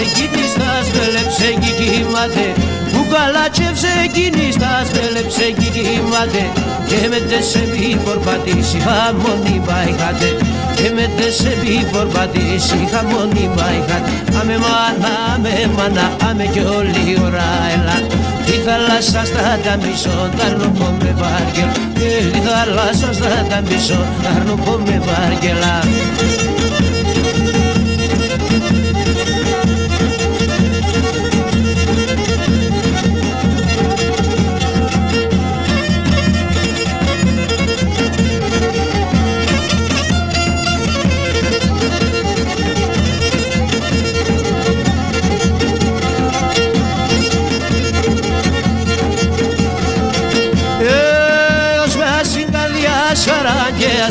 εκείνης τα σπέλεψε κι κοιμάται, κουκαλάτσευσε εκείνης τα σπέλεψε κι κοιμάται, και με τεσσεβί πορπατήσει χαμόνι μπαϊχάτε, και με τεσσεβί πορπατήσει χαμόνι μπαϊχάτε. Αμε μάνα, αμε κι όλη η ώρα έλα, τη θάλασσα στα ταμπισό, τα αρνοπώ με βάργελ, τη θάλασσα στα ταμπισό, τα αρνοπώ με βάργελα.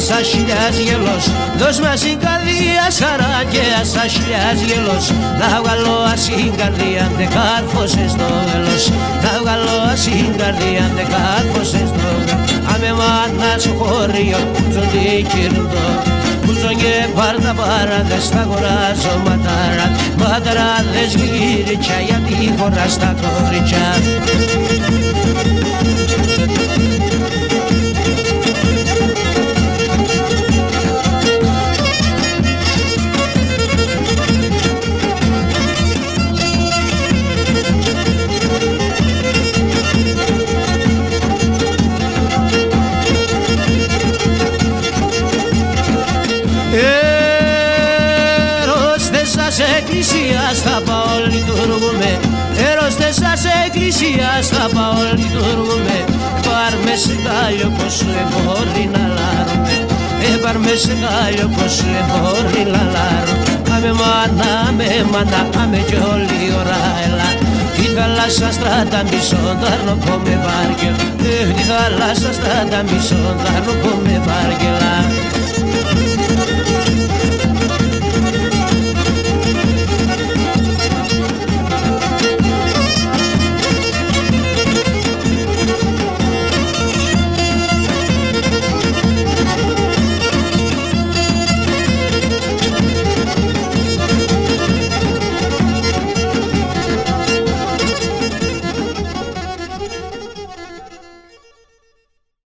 Σαν χιλιάς γελός, δώσ' μας την καρδία σαράκια σαν χιλιάς γελός, να βγάλω ασύν καρδία αν δεν κάρφωσες το βέλος, να βγάλω ασύν καρδία αν δεν κάρφωσες το βέλος. Αμε μάνα σου χωριό, πουτσον τι κυρντό, πουτσον και πάρτα παράδες τα αγοράζω ματαράδες γυρίτσια, γιατί χωράς τα κορίτσια. Εκκλησίας θα πάω λειτουργούμε, έρωστες σας εκκλησίας θα πάω λειτουργούμε. Πάρ' σε κάλλιο πως σου μπορεί να λάρουμε, πάρ' σε κάλλιο πως σου μπορεί να λάρουμε. Αμε μάνα, αμε κι όλη η ώρα έλα, τη θάλασσα στράτα μισό, τα αρνοπώ με βάργελ, τη θάλασσα στράτα μισό, τα αρνοπώ με βάργελ.